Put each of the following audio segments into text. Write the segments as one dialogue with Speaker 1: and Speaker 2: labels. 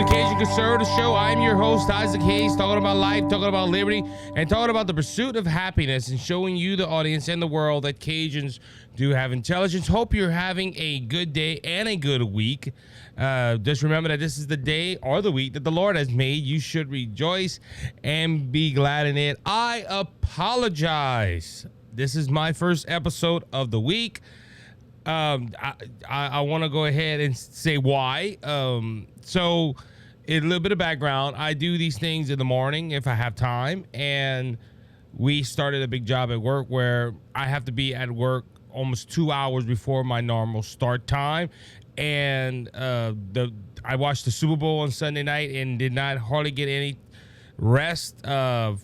Speaker 1: the Cajun Conservative Show. I'm your host, Isaac Hayes, talking about life, talking about liberty, and talking about the pursuit of happiness and showing you, the audience, and the world that Cajuns do have intelligence. Hope you're having a good day and a good week. Just remember that this is the day or the week that the Lord has made. You should rejoice and be glad in it. I apologize. This is my first episode of the week. I want to go ahead and say why. So a little bit of background. I do these things in the morning if I have time, and we started a big job at work where I have to be at work almost 2 hours before my normal start time. And I watched the Super Bowl on Sunday night and did not hardly get any rest. And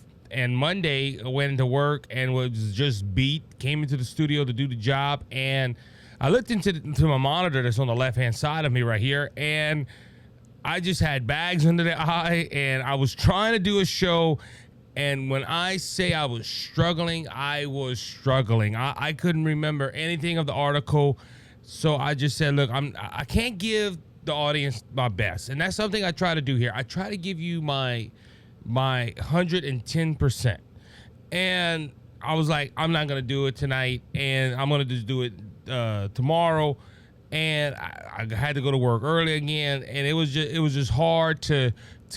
Speaker 1: Monday I went into work and was just beat, came into the studio to do the job, and I looked into my monitor that's on the left-hand side of me right here, and I just had bags under the eye, and I was trying to do a show, and when I say I was struggling, I was struggling. I couldn't remember anything of the article, so I just said, look, I can't give the audience my best, and that's something I try to do here. I try to give you my 110%, and I was like, I'm not gonna do it tonight, and I'm gonna just do it tomorrow. And I had to go to work early again, and it was just hard to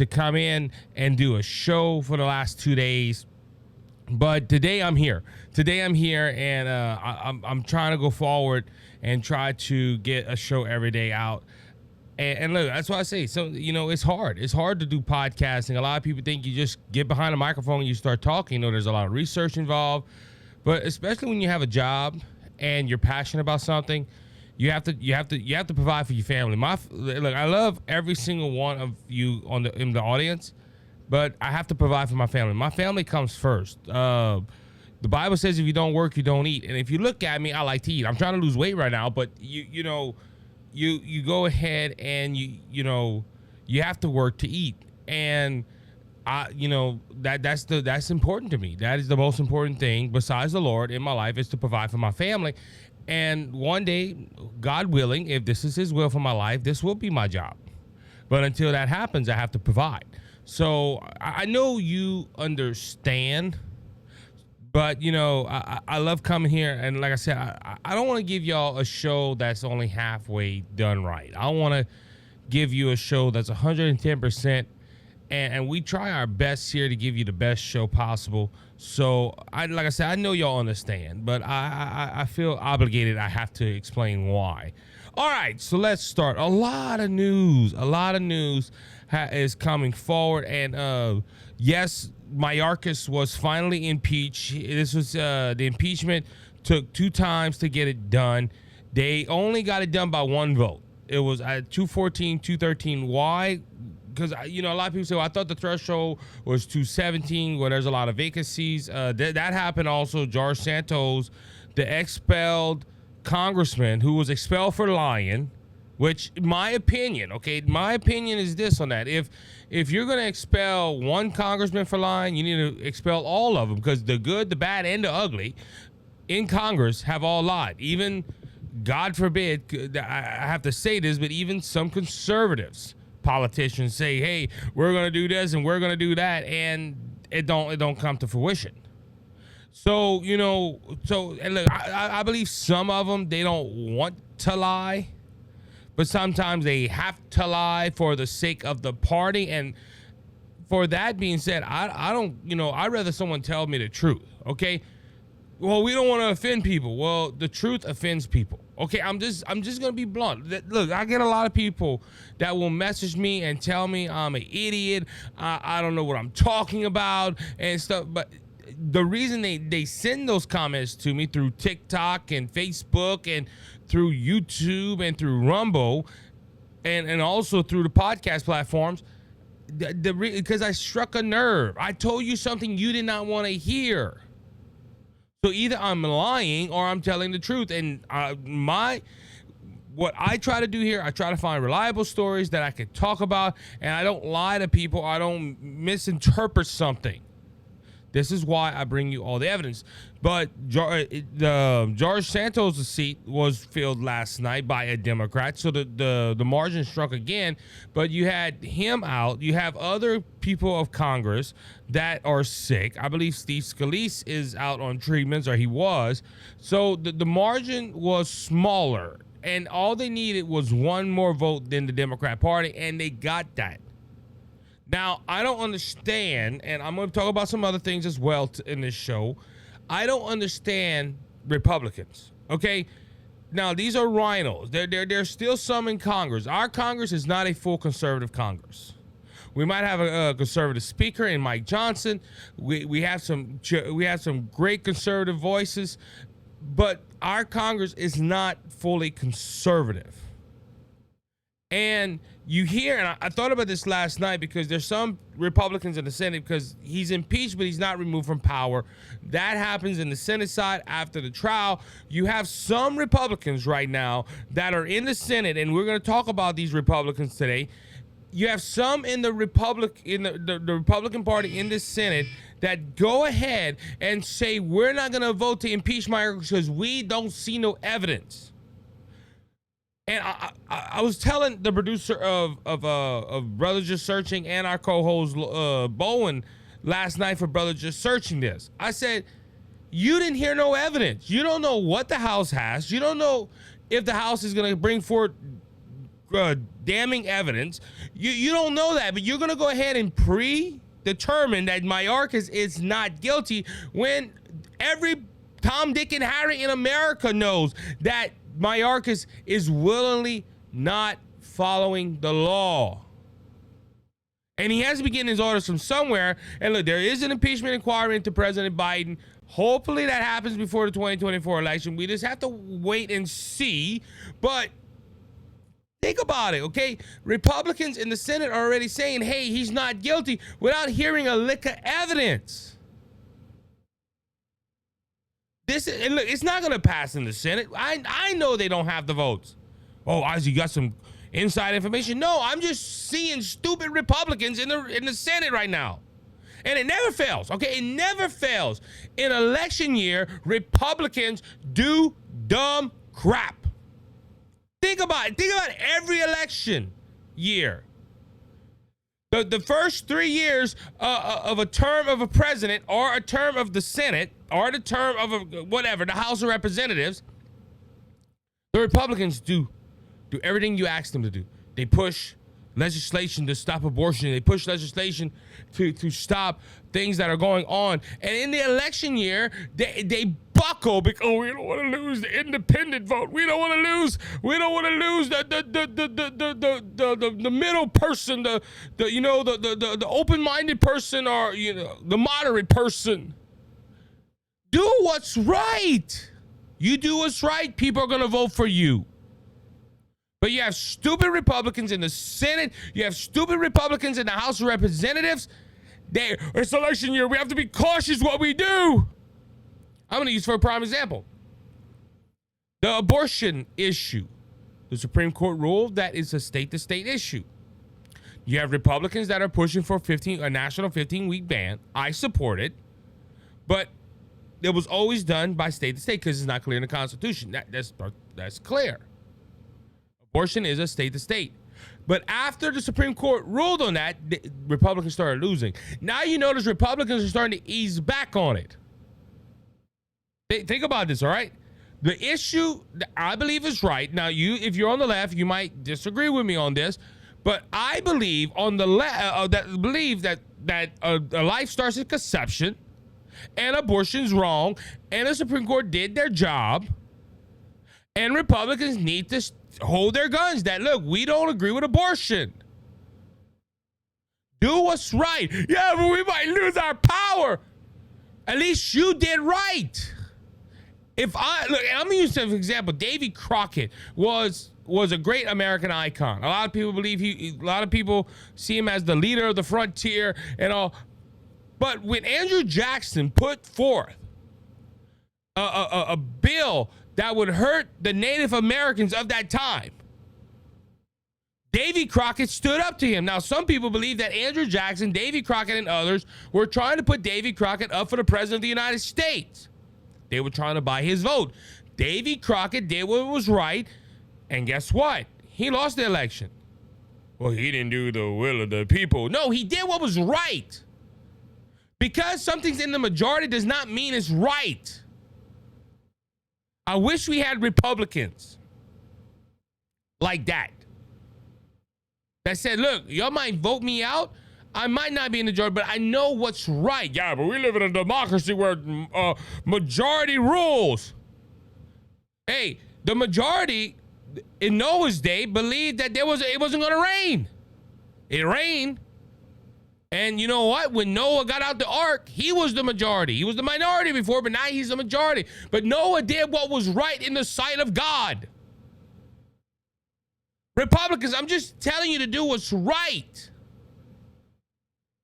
Speaker 1: come in and do a show for the last 2 days. But today I'm here. And I'm trying to go forward and try to get a show every day out. And look, that's why I say, so, it's hard. It's hard to do podcasting. A lot of people think you just get behind a microphone and you start talking. There's a lot of research involved. But especially when you have a job and you're passionate about something, you have to provide for your family. Look, I love every single one of you in the audience, but I have to provide for my family. My family comes first. The Bible says if you don't work, you don't eat. And if you look at me, I like to eat. I'm trying to lose weight right now, but you go ahead and you have to work to eat. And that's important to me. That is the most important thing besides the Lord in my life, is to provide for my family. And one day, God willing, if this is His will for my life, this will be my job. But until that happens, I have to provide. So I know you understand, but I love coming here. And like I said, I don't want to give y'all a show that's only halfway done right. I want to give you a show that's 110%. And we try our best here to give you the best show possible. So, like I said, I know y'all understand, but I feel obligated. I have to explain why. All right, so let's start. A lot of news is coming forward. And yes, Mayorkas was finally impeached. This was the impeachment took 2 times to get it done. They only got it done by 1 vote. It was at 214, 213. Why? Because, a lot of people say, well, I thought the threshold was 217, where there's a lot of vacancies. That happened also. George Santos, the expelled congressman who was expelled for lying, which my opinion is this on that. If you're going to expel one congressman for lying, you need to expel all of them, because the good, the bad, and the ugly in Congress have all lied. Even, God forbid, I have to say this, but even some conservatives politicians say, hey, we're going to do this and we're going to do that, and it don't come to fruition. So, and look, I believe some of them, they don't want to lie, but sometimes they have to lie for the sake of the party. And for that being said, I'd rather someone tell me the truth. Okay. Well, we don't want to offend people. Well, the truth offends people. Okay, I'm just gonna be blunt. Look, I get a lot of people that will message me and tell me I'm an idiot. I don't know what I'm talking about and stuff. But the reason they send those comments to me through TikTok and Facebook and through YouTube and through Rumble and also through the podcast platforms, because I struck a nerve. I told you something you did not want to hear. So either I'm lying or I'm telling the truth. And what I try to do here, I try to find reliable stories that I can talk about, and I don't lie to people. I don't misinterpret something. This is why I bring you all the evidence. But George Santos' seat was filled last night by a Democrat, so the margin struck again. But you had him out. You have other people of Congress that are sick. I believe Steve Scalise is out on treatments, or he was. So the margin was smaller, and all they needed was one more vote than the Democrat Party, and they got that. Now, I don't understand, and I'm going to talk about some other things as well in this show. I don't understand Republicans, okay? Now, these are rhinos. There's still some in Congress. Our Congress is not a full conservative Congress. We might have a conservative speaker in Mike Johnson. We have some great conservative voices, but our Congress is not fully conservative. And you hear, and I thought about this last night because there's some Republicans in the Senate, because he's impeached, but he's not removed from power. That happens in the Senate side after the trial. You have some Republicans right now that are in the Senate, and we're going to talk about these Republicans today. You have some in the Republican Party in the Senate that go ahead and say, we're not going to vote to impeach Mayorkas because we don't see no evidence. And I was telling the producer of Brothers Just Searching and our co-host Bowen last night for Brothers Just Searching this. I said, you didn't hear no evidence. You don't know what the House has. You don't know if the House is going to bring forth damning evidence. You don't know that, but you're going to go ahead and predetermine that Mayorkas is not guilty when every Tom, Dick, and Harry in America knows that Mayorkas is willingly not following the law. And he has to be getting his orders from somewhere. And look, there is an impeachment inquiry into President Biden. Hopefully that happens before the 2024 election. We just have to wait and see. But think about it, okay? Republicans in the Senate are already saying, hey, he's not guilty, without hearing a lick of evidence. And look, it's not going to pass in the Senate. I know they don't have the votes. Oh, Ozzy, you got some inside information? No, I'm just seeing stupid Republicans in the Senate right now. And it never fails, okay? It never fails. In election year, Republicans do dumb crap. Think about it. Think about every election year. The first 3 years of a term of a president, or a term of the Senate, or the term of the House of Representatives, the Republicans do everything you ask them to do. They push legislation to stop abortion. They push legislation to stop things that are going on. And in the election year, they buckle because we don't want to lose the independent vote. We don't want to lose. We don't want to lose the middle person, the open-minded person, or the moderate person. Do what's right. You do what's right, people are going to vote for you. But you have stupid Republicans in the Senate. You have stupid Republicans in the House of Representatives. It's election year. We have to be cautious what we do. I'm going to use for a prime example. The abortion issue. The Supreme Court ruled that it's a state-to-state issue. You have Republicans that are pushing for a national 15-week ban. I support it. But it was always done by state to state because it's not clear in the Constitution. That's clear. Abortion is a state to state. But after the Supreme Court ruled on that, the Republicans started losing. Now you notice Republicans are starting to ease back on it. Think about this, all right? The issue that I believe is right. Now, if you're on the left, you might disagree with me on this, but I believe on the left that a life starts at conception, and abortion's wrong, and the Supreme Court did their job, and Republicans need to hold their guns that, look, we don't agree with abortion. Do what's right. Yeah, but we might lose our power. At least you did right. I'm going to use an example. Davy Crockett was a great American icon. A lot of people see him as the leader of the frontier and all. But when Andrew Jackson put forth a bill that would hurt the Native Americans of that time, Davy Crockett stood up to him. Now, some people believe that Andrew Jackson, Davy Crockett, and others were trying to put Davy Crockett up for the president of the United States. They were trying to buy his vote. Davy Crockett did what was right, and guess what? He lost the election. Well, he didn't do the will of the people. No, he did what was right. Because something's in the majority does not mean it's right. I wish we had Republicans like that said, look, y'all might vote me out. I might not be in the majority, but I know what's right. Yeah, but we live in a democracy where majority rules. Hey, the majority in Noah's day believed that it wasn't going to rain. It rained. And you know what? When Noah got out the ark, he was the majority. He was the minority before, but now he's the majority. But Noah did what was right in the sight of God. Republicans, I'm just telling you to do what's right.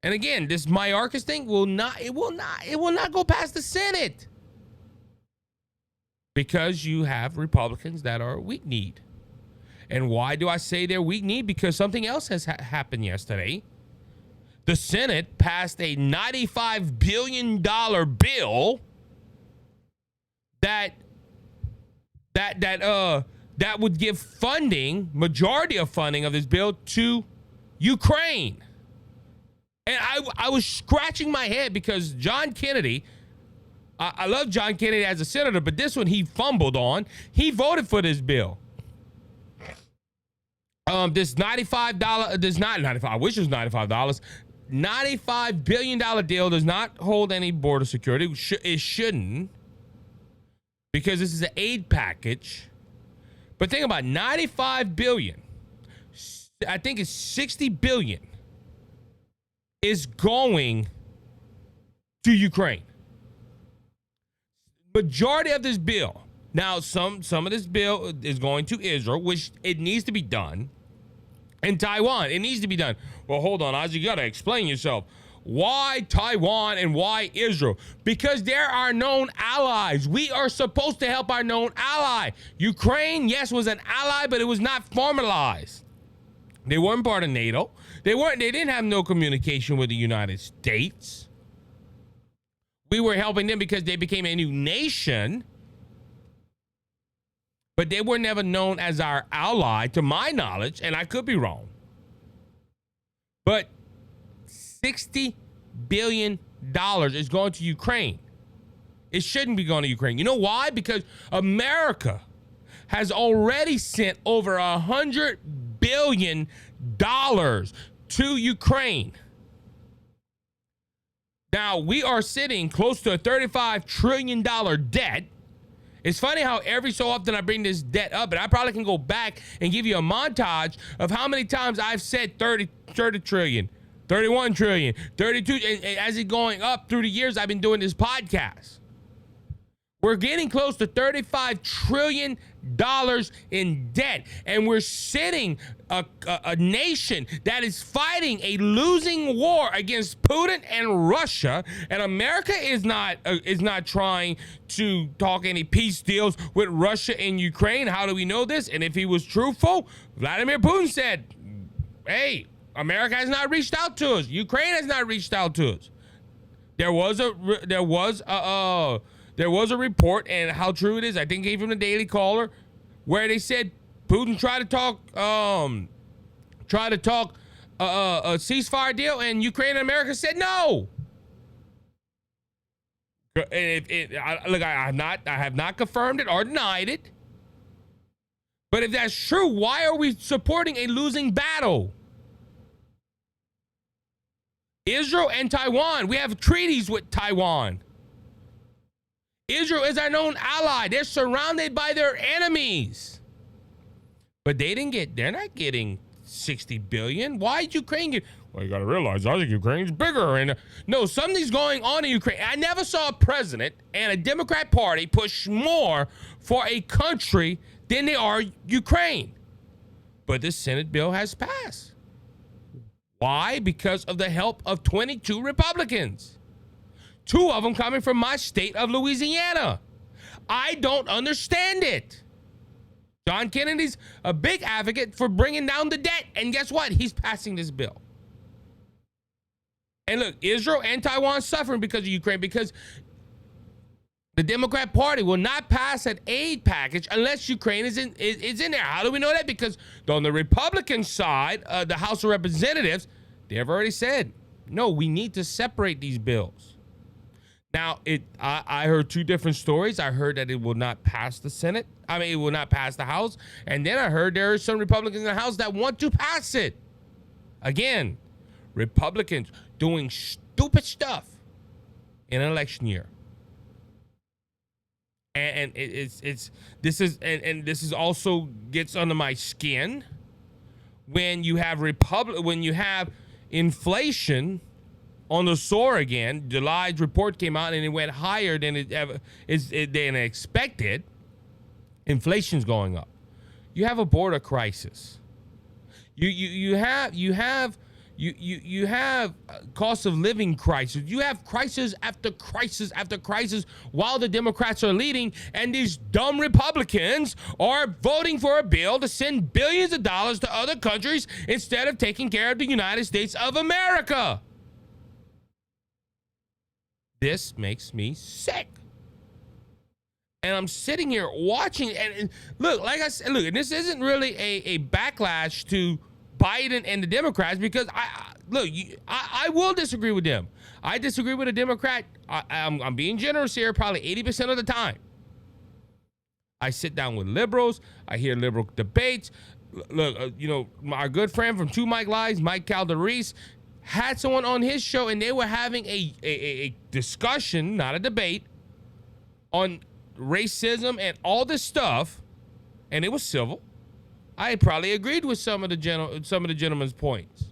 Speaker 1: And again, this Mayorkas thing will not go past the Senate. Because you have Republicans that are weak-kneed. And why do I say they're weak-kneed? Because something else has happened yesterday. The Senate passed a $95 billion bill that would give funding, majority of funding of this bill to Ukraine. And I was scratching my head because John Kennedy, I love John Kennedy as a senator, but this one he fumbled on. He voted for this bill. This $95, this not 95, I wish it was $95. $95 billion deal does not hold any border security. It shouldn't, because this is an aid package. But think about $95 billion. I think it's $60 billion is going to Ukraine. Majority of this bill. Now, some of this bill is going to Israel, which it needs to be done. And Taiwan, it needs to be done. Well, hold on, Ozzy, you got to explain yourself. Why Taiwan and why Israel? Because they're our known allies. We are supposed to help our known ally. Ukraine, yes, was an ally, but it was not formalized. They weren't part of NATO. They didn't have no communication with the United States. We were helping them because they became a new nation. But they were never known as our ally, to my knowledge, and I could be wrong. But $60 billion is going to Ukraine. It shouldn't be going to Ukraine. You know why? Because America has already sent over $100 billion to Ukraine. Now, we are sitting close to a $35 trillion debt. It's funny how every so often I bring this debt up, and I probably can go back and give you a montage of how many times I've said 30 trillion, 31 trillion, 32, and as it's going up through the years I've been doing this podcast. We're getting close to $35 trillion in debt, and we're sitting a nation that is fighting a losing war against Putin and Russia, and America is not trying to talk any peace deals with Russia and Ukraine. How do we know this? And if he was truthful, Vladimir Putin said, "Hey, America has not reached out to us. Ukraine has not reached out to us." There was a report, and how true it is, I think it came from the Daily Caller, where they said Putin tried to talk a ceasefire deal, and Ukraine and America said no. I have not confirmed it or denied it. But if that's true, why are we supporting a losing battle? Israel and Taiwan, we have treaties with Taiwan. Israel is our known ally. They're surrounded by their enemies. But they're not getting 60 billion. Why did Ukraine get? Well, you got to realize, I think Ukraine's bigger. And no, something's going on in Ukraine. I never saw a president and a Democrat Party push more for a country than they are Ukraine. But this Senate bill has passed. Why? Because of the help of 22 Republicans. 2 of them coming from my state of Louisiana. I don't understand it. John Kennedy's a big advocate for bringing down the debt. And guess what? He's passing this bill. And look, Israel and Taiwan suffering because of Ukraine, because the Democrat Party will not pass an aid package unless Ukraine is in there. How do we know that? Because on the Republican side, the House of Representatives, they have already said, no, we need to separate these bills. Now, I heard two different stories. I heard that it will not pass the Senate. It will not pass the House. And then I heard there are some Republicans in the House that want to pass it. Again, Republicans doing stupid stuff in an election year. And this is also gets under my skin when you have inflation on the soar again. July's report came out and it went higher than than expected. Inflation's going up. You have a border crisis. You have cost of living crisis. You have crisis after crisis after crisis while the Democrats are leading, and these dumb Republicans are voting for a bill to send billions of dollars to other countries instead of taking care of the United States of America. This makes me sick. And I'm sitting here watching, and look, like I said, and this isn't really a backlash to Biden and the Democrats, because I will disagree with them. I disagree with a Democrat. I'm being generous here, probably 80% of the time. I sit down with liberals. I hear liberal debates. Look, our good friend from Two Mike Lives, Mike Calderis, had someone on his show, and they were having a discussion, not a debate, on racism and all this stuff, and it was civil. I probably agreed with some of the gentleman's points,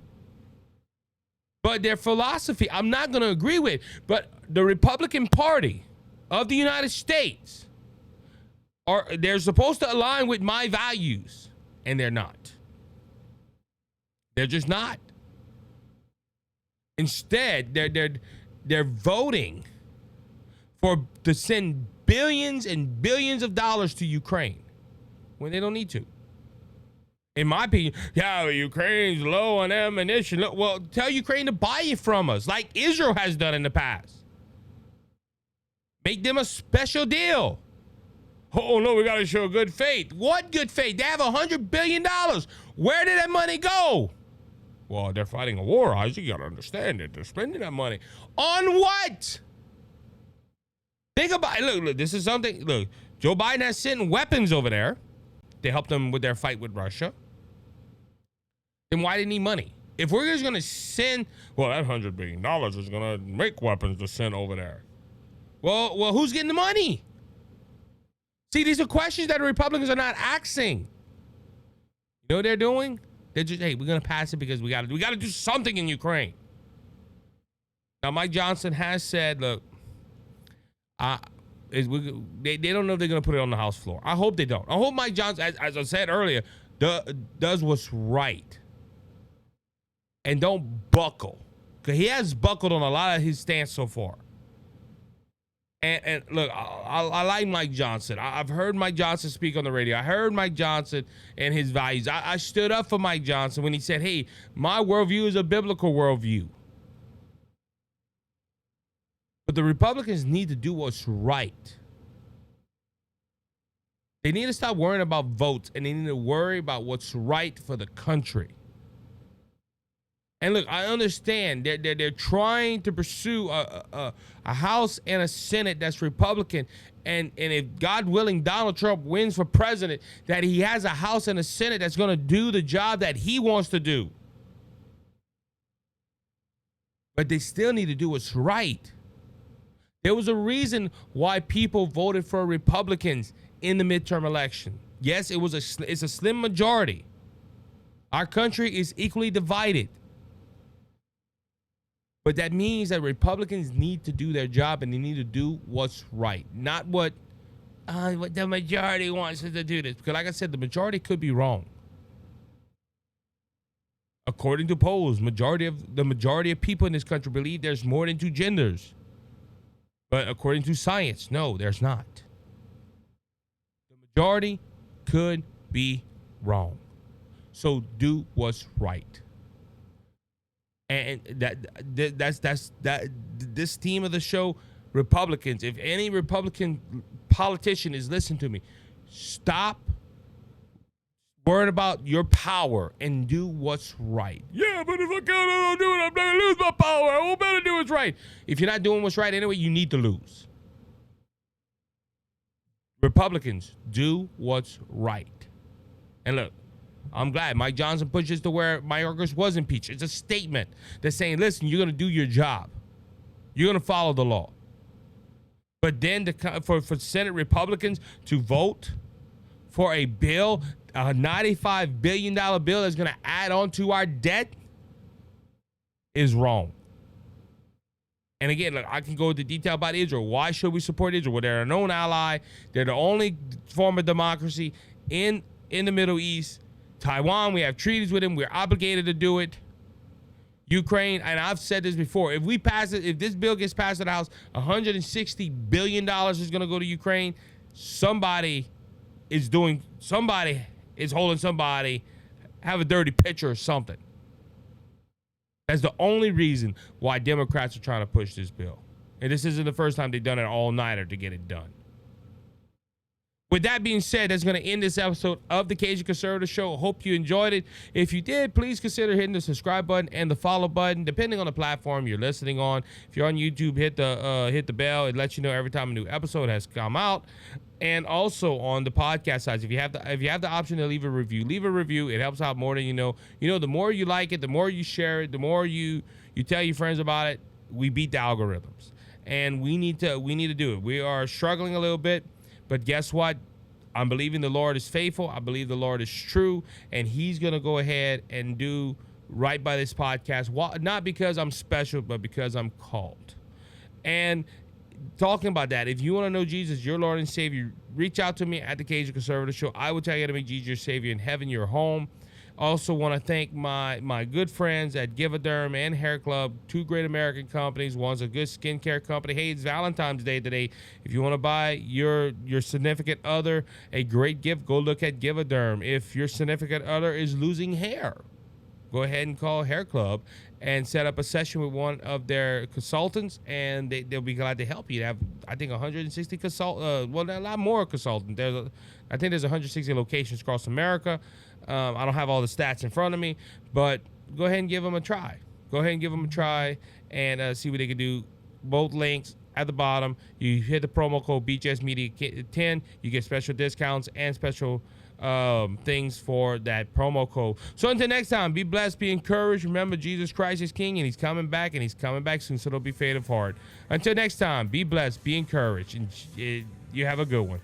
Speaker 1: but their philosophy I'm not going to agree with. But the Republican Party of the United States they're supposed to align with my values, and they're not. They're just not. Instead, they're voting to send billions and billions of dollars to Ukraine when they don't need to. In my opinion, Ukraine's low on ammunition. Well, tell Ukraine to buy it from us, like Israel has done in the past. Make them a special deal. Oh, no, we got to show good faith. What good faith? They have $100 billion. Where did that money go? Well, they're fighting a war, Isaac. You got to understand it. They're spending that money. On what? Think about it. Look, this is something. Look, Joe Biden has sent weapons over there to help them with their fight with Russia. Then why do they need money? If we're just going to send, that $100 billion is going to make weapons to send over there. Well, who's getting the money? See, these are questions that the Republicans are not asking. You know what they're doing? They're just, hey, we're going to pass it because we got to do something in Ukraine. Now, Mike Johnson has said, look, they don't know if they're going to put it on the House floor. I hope they don't. I hope Mike Johnson, as I said earlier, does what's right and don't buckle, because he has buckled on a lot of his stance so far. And look, I like Mike Johnson. I've heard Mike Johnson speak on the radio. I heard Mike Johnson and his values. I stood up for Mike Johnson when he said, hey, my worldview is a biblical worldview. But the Republicans need to do what's right. They need to stop worrying about votes, and they need to worry about what's right for the country. And look, I understand they're trying to pursue a House and a Senate that's Republican, and if God willing Donald Trump wins for president, that he has a House and a Senate that's going to do the job that he wants to do. But they still need to do what's right. There was a reason why people voted for Republicans in the midterm election. Yes, it's a slim majority. Our country is equally divided. But that means that Republicans need to do their job, and they need to do what's right, not what the majority wants us to do this. Because like I said, the majority could be wrong. According to polls, the majority of people in this country believe there's more than two genders. But according to science, no, there's not. The majority could be wrong. So do what's right. And that's this team of the show, Republicans. If any Republican politician is listening to me, stop worrying about your power and do what's right. Yeah, but if I can't do it, I'm gonna lose my power. I won't better do what's right. If you're not doing what's right anyway, you need to lose. Republicans, do what's right. And look, I'm glad Mike Johnson pushes to where Mayorkas was impeached. It's a statement that's saying, listen, you're going to do your job. You're going to follow the law. But then for Senate Republicans to vote for a bill, a $95 billion bill that's going to add on to our debt, is wrong. And again, look, I can go into detail about Israel. Why should we support Israel? Well, they're a known ally. They're the only form of democracy in the Middle East. Taiwan, we have treaties with them. We're obligated to do it. Ukraine, and I've said this before, if we pass it, if this bill gets passed in the House, $160 billion is going to go to Ukraine. Somebody is holding somebody, have a dirty picture or something. That's the only reason why Democrats are trying to push this bill. And this isn't the first time they've done it all-nighter to get it done. With that being said, that's going to end this episode of the Cajun Conservative Show. Hope you enjoyed it. If you did, please consider hitting the subscribe button and the follow button, depending on the platform you're listening on. If you're on YouTube, hit the bell. It lets you know every time a new episode has come out. And also on the podcast sides, if you have the option to leave a review, leave a review. It helps out more than you know. You know, the more you like it, the more you share it, the more you tell your friends about it, we beat the algorithms. And we need to do it. We are struggling a little bit. But guess what? I'm believing the Lord is faithful. I believe the Lord is true. And he's going to go ahead and do right by this podcast. Not because I'm special, but because I'm called. And talking about that, if you want to know Jesus, your Lord and Savior, reach out to me at the Cajun Conservative Show. I will tell you how to make Jesus your Savior in heaven your home. Also want to thank my good friends at Give-A-Derm and HairClub, two great American companies. One's a good skincare company. Hey, it's Valentine's Day today. If you want to buy your significant other a great gift, go look at Give-A-Derm. If your significant other is losing hair, go ahead and call HairClub and set up a session with one of their consultants, and they'll be glad to help you. They have, I think, 160 consultants. Well, a lot more consultants. I think there's 160 locations across America. I don't have all the stats in front of me, but go ahead and give them a try. Go ahead and give them a try and see what they can do. Both links at the bottom. You hit the promo code BJSmedia10. You get special discounts and special things for that promo code. So until next time, be blessed, be encouraged. Remember, Jesus Christ is King, and he's coming back soon, so don't be faint of heart. Until next time, be blessed, be encouraged, and you have a good one.